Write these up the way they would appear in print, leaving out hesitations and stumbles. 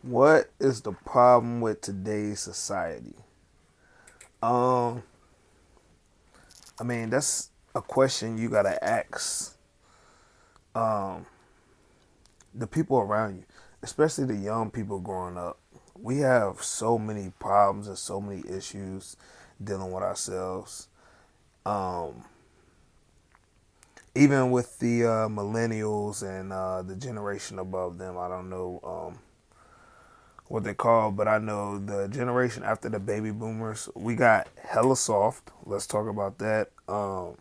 What is the problem with today's society? Um, that's a question you gotta ask um the people around you, especially the young people growing up. We have so many problems and so many issues dealing with ourselves. Um, Even with the millennials and the generation above them, I don't know what they call, but I know the generation after the baby boomers, we got hella soft. Let's talk about that. No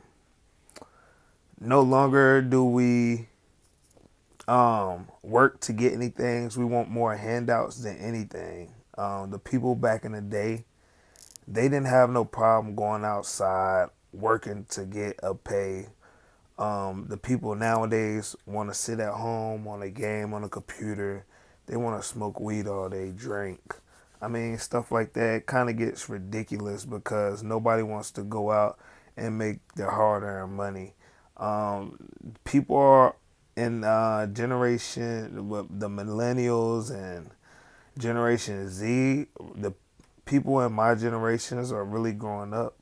longer do we work to get anything. We want more handouts than anything. The people back in the day, they didn't have no problem going outside working to get a pay. The people nowadays want to sit at home on a game on a computer. They want to smoke weed all day, drink. Stuff like that kind of gets ridiculous because nobody wants to go out and make their hard-earned money. People are in generation, the millennials and Generation Z. The people in my generations are really growing up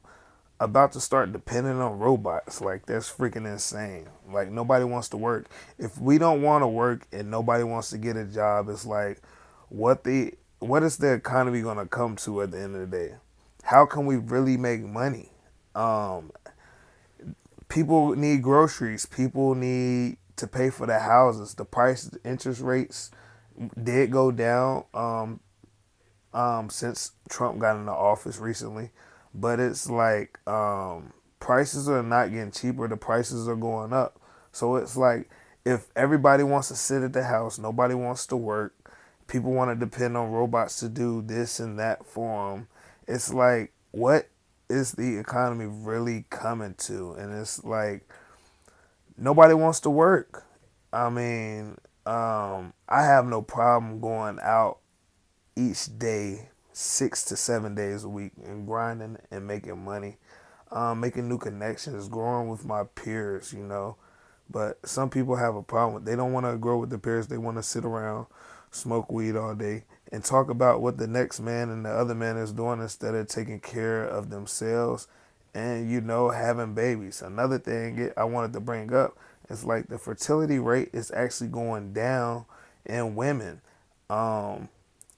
about to start depending on robots. Like, that's freaking insane. Like, nobody wants to work. If we don't want to work and nobody wants to get a job, it's like what is the economy going to come to at the end of the day? How can we really make money? Um, People need groceries. People need to pay for their houses. The price, the interest rates did go down since Trump got into office recently, but it's like prices are not getting cheaper. The prices are going up. So it's like if everybody wants to sit at the house, nobody wants to work. People want to depend on robots to do this and that for them. It's like, what is the economy really coming to? And it's like nobody wants to work. I have no problem going out each day, 6 to 7 days a week, and grinding and making money, making new connections, growing with my peers. But some people have a problem with. They don't want to grow with the peers. They want to sit around, smoke weed all day, and talk about what the next man and the other man is doing instead of taking care of themselves and having babies. Another thing I wanted to bring up is like the fertility rate is actually going down in women. Um,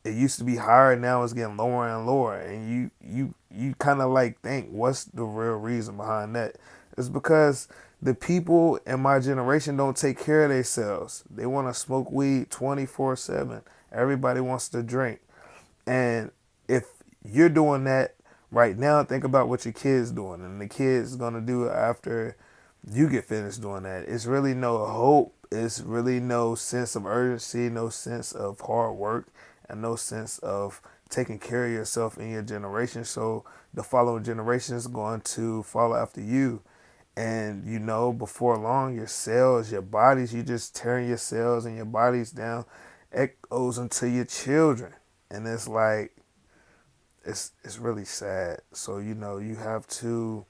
it used to be higher, now it's getting lower and lower, and you kind of like think, what's the real reason behind that? It's because the people in my generation don't take care of themselves. They want to smoke weed 24/7. Everybody wants to drink. And if you're doing that right now, think about what your kids doing and the kids gonna do after you get finished doing that. It's really no hope. It's really no sense of urgency, no sense of hard work, and no sense of taking care of yourself in your generation. So the following generation is going to follow after you. And before long, your cells, your bodies, you just tearing your cells and your bodies down. It goes into your children. And it's like, it's really sad. So you have to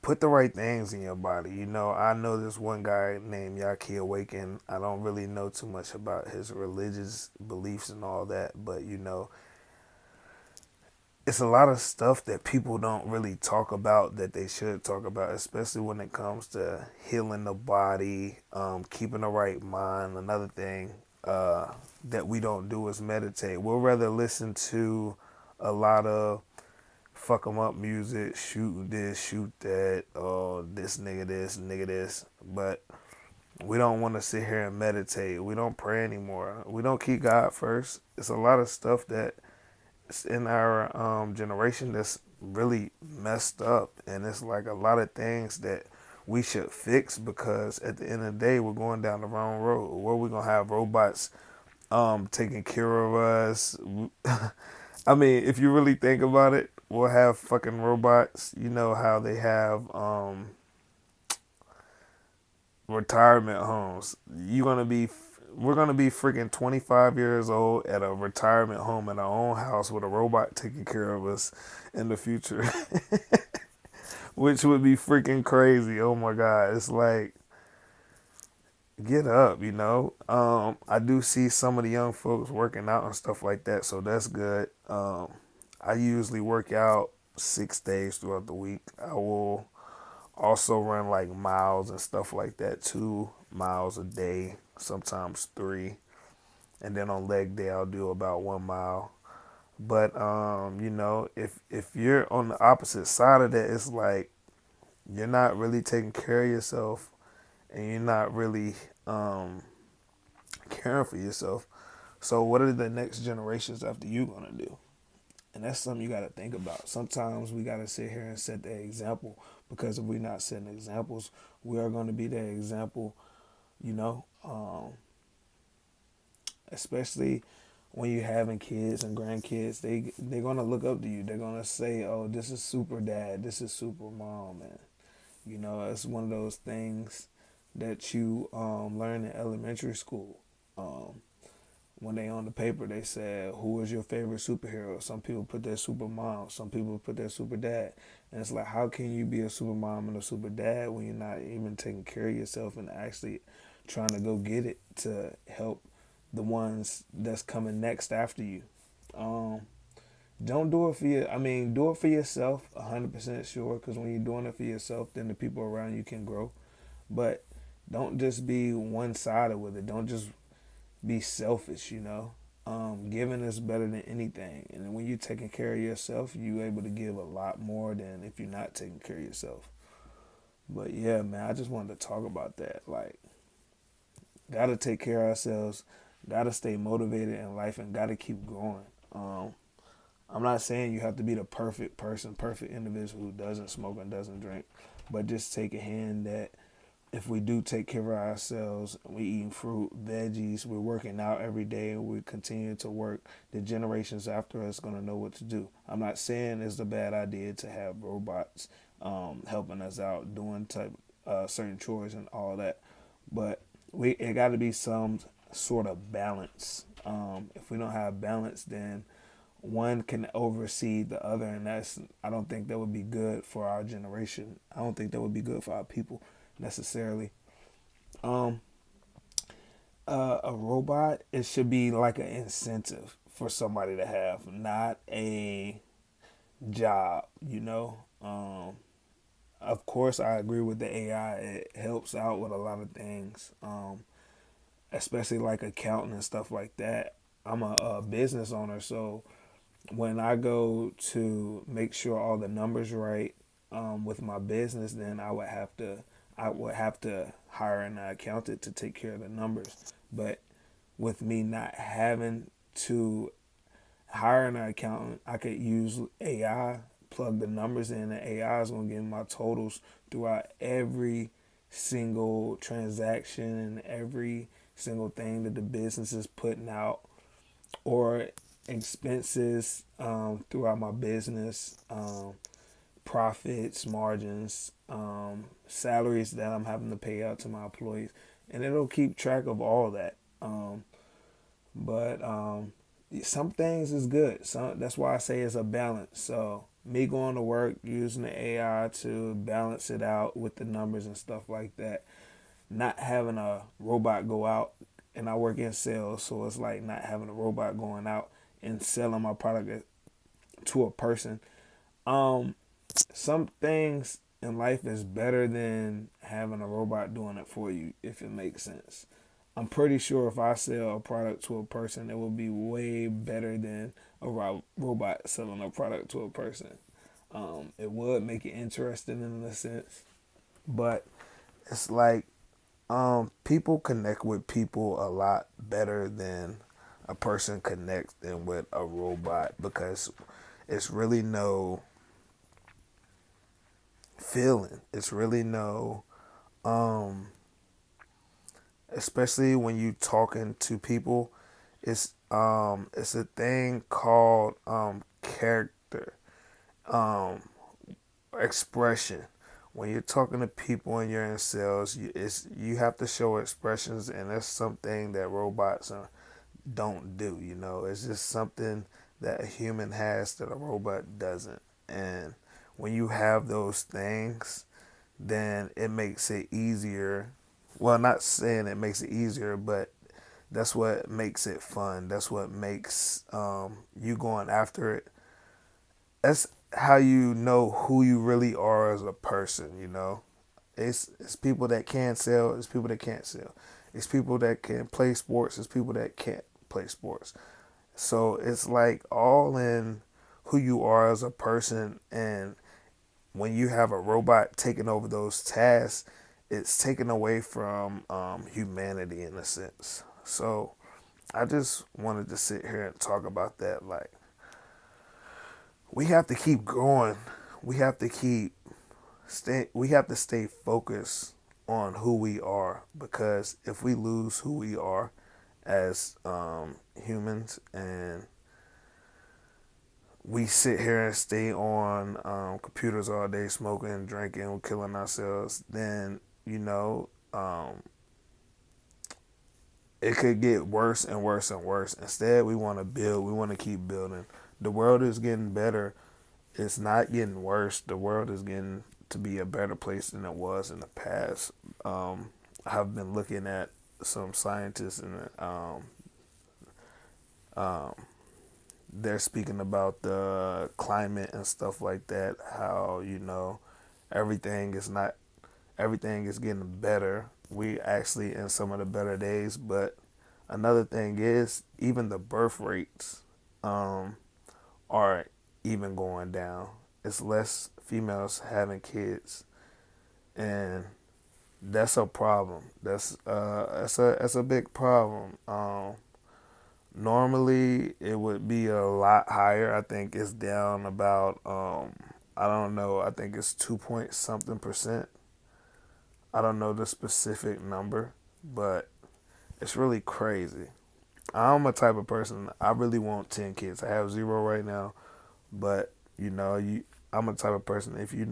put the right things in your body. I know this one guy named Yaki Awaken. I don't really know too much about his religious beliefs and all that, but it's a lot of stuff that people don't really talk about that they should talk about, especially when it comes to healing the body, keeping the right mind. Another thing that we don't do is meditate. We'll rather listen to a lot of fuck 'em up music, shoot this, shoot that, this, nigga this. But we don't want to sit here and meditate. We don't pray anymore. We don't keep God first. It's a lot of stuff that's in our generation that's really messed up. And it's like a lot of things that we should fix because at the end of the day, we're going down the wrong road. Where we going to have robots taking care of us. If you really think about it, we'll have fucking robots. You know how they have retirement homes. We're gonna be freaking 25 years old at a retirement home in our own house with a robot taking care of us in the future, which would be freaking crazy. Oh my god, it's like get up, you know. I do see some of the young folks working out and stuff like that, so that's good. I usually work out 6 days throughout the week. I will also run like miles and stuff like that, 2 miles a day, sometimes three. And then on leg day I'll do about 1 mile. But you know, if you're on the opposite side of that, it's like you're not really taking care of yourself and you're not really caring for yourself. So what are the next generations after you gonna do? And that's something you gotta think about. Sometimes we gotta sit here and set the example, because if we're not setting examples, we are gonna be that example, you know. Especially when you're having kids and grandkids, they're gonna look up to you. They're gonna say, "Oh, this is super dad. This is super mom." And you know, it's one of those things that you learn in elementary school. Um, when they on the paper, they said, "Who is your favorite superhero?" Some people put their super mom. Some people put their super dad. And it's like, how can you be a super mom and a super dad when you're not even taking care of yourself and actually trying to go get it to help the ones that's coming next after you? Um, don't do it for you. I mean, do it for yourself, 100% sure. Because when you're doing it for yourself, then the people around you can grow. But don't just be one sided with it. Don't just be selfish. You know, giving is better than anything. And when you're taking care of yourself, you're able to give a lot more than if you're not taking care of yourself. But yeah, man, I just wanted to talk about that. Like, gotta take care of ourselves. Gotta stay motivated in life, and gotta keep growing. Um, I'm not saying you have to be the perfect person, perfect individual who doesn't smoke and doesn't drink, but just take a hand that if we do take care of ourselves, we eating fruit, veggies, we're working out every day, and we continue to work, the generations after us gonna know what to do. I'm not saying it's a bad idea to have robots helping us out, doing type certain chores and all that, but it got to be some sort of balance. If we don't have balance, then one can oversee the other, and that's I don't think that would be good for our generation. I don't think that would be good for our people necessarily. Um, a robot, it should be like an incentive for somebody to have, not a job. You know. Of course, I agree with the AI. It helps out with a lot of things, especially like accounting and stuff like that. I'm a business owner, so when I go to make sure all the numbers right with my business, then I would have to hire an accountant to take care of the numbers. But with me not having to hire an accountant, I could use AI, plug the numbers in, and AI is gonna give me my totals throughout every single transaction and every single thing that the business is putting out, or expenses throughout my business, profits, margins, salaries that I'm having to pay out to my employees, and it'll keep track of all that. But some things is good. Some That's why I say it's a balance. So me going to work using the AI to balance it out with the numbers and stuff like that. Not having a robot go out, and I work in sales, so it's like not having a robot going out and selling my product to a person. Um, some things in life is better than having a robot doing it for you, if it makes sense. I'm pretty sure if I sell a product to a person, it will be way better than a robot selling a product to a person. It would make it interesting in a sense, but it's like people connect with people a lot better than a person connects than with a robot, because it's really no feeling. It's really no, um, especially when you talking to people. It's a thing called character, um, expression. When you're talking to people and you're in sales, you have to show expressions, and that's something that robots don't do. You know, it's just something that a human has that a robot doesn't. And when you have those things, then it makes it easier Well, not saying it makes it easier, but that's what makes it fun. That's what makes you going after it. That's how you know who you really are as a person. It's people that can sell. It's people that can't sell. It's people that can play sports. It's people that can't play sports. So it's like all in who you are as a person. And when you have a robot taking over those tasks, it's taken away from humanity in a sense. So I just wanted to sit here and talk about that. Like, we have to keep growing. We have to keep we have to stay focused on who we are, because if we lose who we are as humans, and we sit here and stay on computers all day, smoking, drinking, killing ourselves, then it could get worse and worse and worse. Instead, we want to build. We want to keep building. The world is getting better. It's not getting worse. The world is getting to be a better place than it was in the past. I've been looking at some scientists, and um, they're speaking about the climate and stuff like that. How everything is not everything is getting better. We actually in some of the better days, but another thing is even the birth rates um, are even going down. It's less females having kids, and that's a problem. That's a big problem. Normally it would be a lot higher. I think it's down about I don't know. I think it's 2 point something percent. I don't know the specific number, but it's really crazy. I'm a type of person, I really want 10 kids. I have zero right now, but I'm a type of person, if you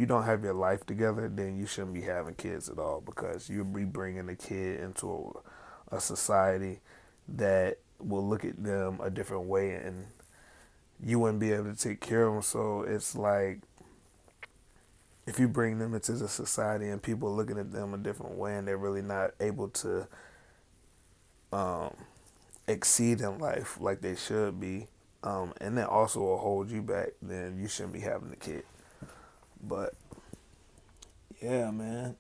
don't have your life together, then you shouldn't be having kids at all, because you'll be bringing a kid into a society that will look at them a different way, and you wouldn't be able to take care of them. So it's like, if you bring them into the society and people looking at them a different way, and they're really not able to um, exceed in life like they should be, and that also will hold you back, then you shouldn't be having a kid. But yeah, man.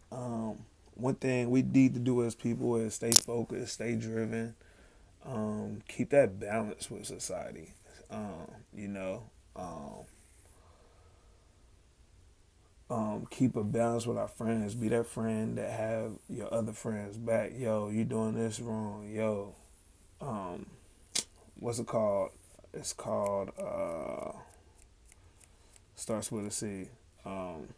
One thing we need to do as people is stay focused, stay driven, keep that balance with society. Um, you know, um, keep a balance with our friends. Be that friend that have your other friends back. Yo, you doing this wrong. Yo, um, what's it called? It's called starts with a C. Um,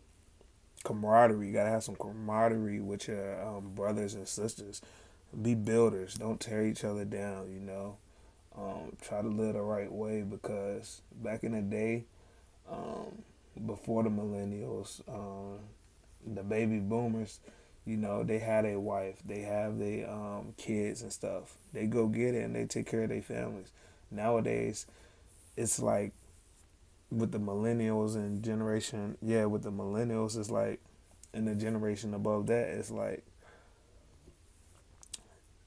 Camaraderie. You gotta have some camaraderie with your brothers and sisters. Be builders. Don't tear each other down. Try to live the right way, because back in the day, um, before the millennials, the baby boomers, they had a wife, they have their kids and stuff. They go get it and they take care of their families. Nowadays, it's like with the millennials and generation, yeah, with the millennials, it's like, and the generation above that, it's like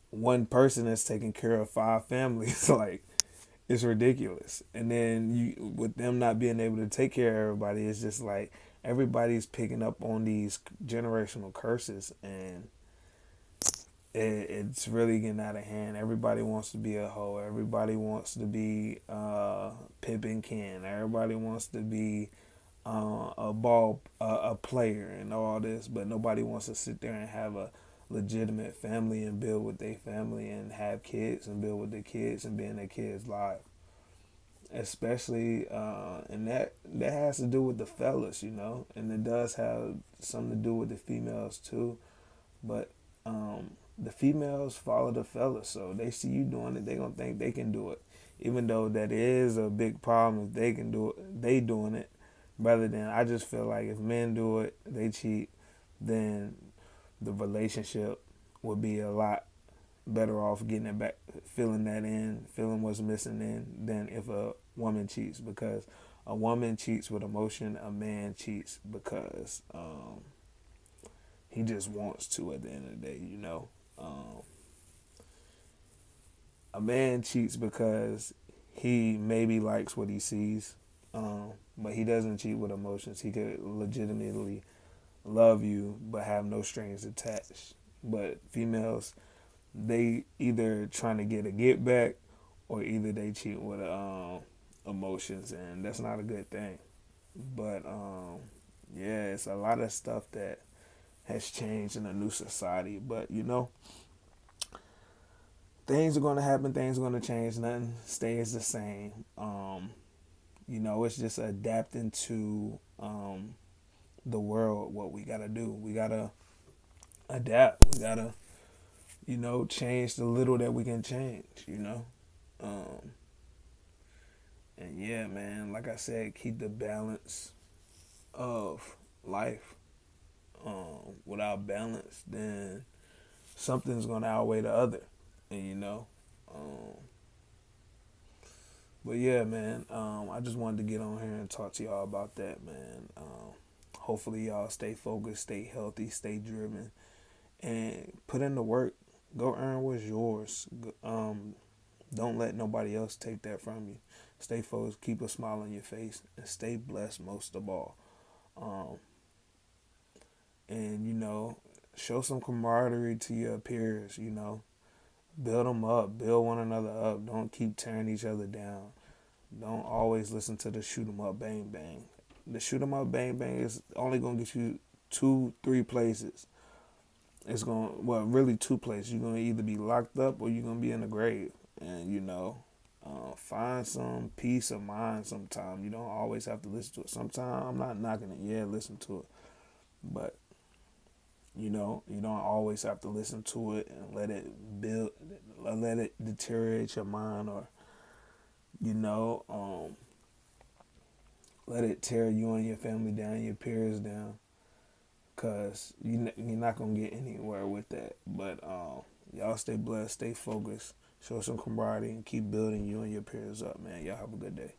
one person is taking care of five families. Like, it's ridiculous. And then with them not being able to take care of everybody, it's just like everybody's picking up on these generational curses, and it's really getting out of hand. Everybody wants to be a hoe. Everybody wants to be Pip and Ken. Everybody wants to be a player and all this, but nobody wants to sit there and have a legitimate family and build with their family and have kids and build with their kids and be in their kids' life. Especially, and that has to do with the fellas, and it does have something to do with the females too. But the females follow the fellas, so they see you doing it, they gonna think they can do it, even though that is a big problem. If they can do it, they doing it. Rather than, I just feel like if men do it, they cheat, then the relationship would be a lot better off getting it back, filling that in, filling what's missing in, than if a woman cheats. Because a woman cheats with emotion, a man cheats because He just wants to at the end of the day, you know. A man cheats because he maybe likes what he sees, but he doesn't cheat with emotions. He could legitimately love you but have no strings attached. But females, they either trying to get a get back or either they cheat with emotions, and that's not a good thing. But yeah, it's a lot of stuff that has changed in a new society. But you know, things are going to happen. Things are going to change. Nothing stays the same. You know, it's just adapting to the world. What we got to do, we got to adapt. We got to, you know, change the little that we can change. You know, um, and yeah, man. Like I said, keep the balance of life. Without balance, then something's going to outweigh the other. And you know, um, but yeah, man, I just wanted to get on here and talk to y'all about that, man. Hopefully, y'all stay focused, stay healthy, stay driven, and put in the work. Go earn what's yours. Don't let nobody else take that from you. Stay focused, keep a smile on your face, and stay blessed most of all. Um, and you know, show some camaraderie to your peers. You know, build them up, build one another up. Don't keep tearing each other down. Don't always listen to the shoot 'em up, bang bang. The shoot 'em up, bang bang is only gonna get you two, three places. It's gonna, well, really two places. You're gonna either be locked up or you're gonna be in the grave. And you know, find some peace of mind. Sometime you don't always have to listen to it. Sometimes I'm not knocking it. Yeah, listen to it, but you know, you don't always have to listen to it and let it deteriorate your mind, or you know, let it tear you and your family down, your peers down, cause you're not gonna get anywhere with that. But y'all stay blessed, stay focused, show some camaraderie, and keep building you and your peers up, man. Y'all have a good day.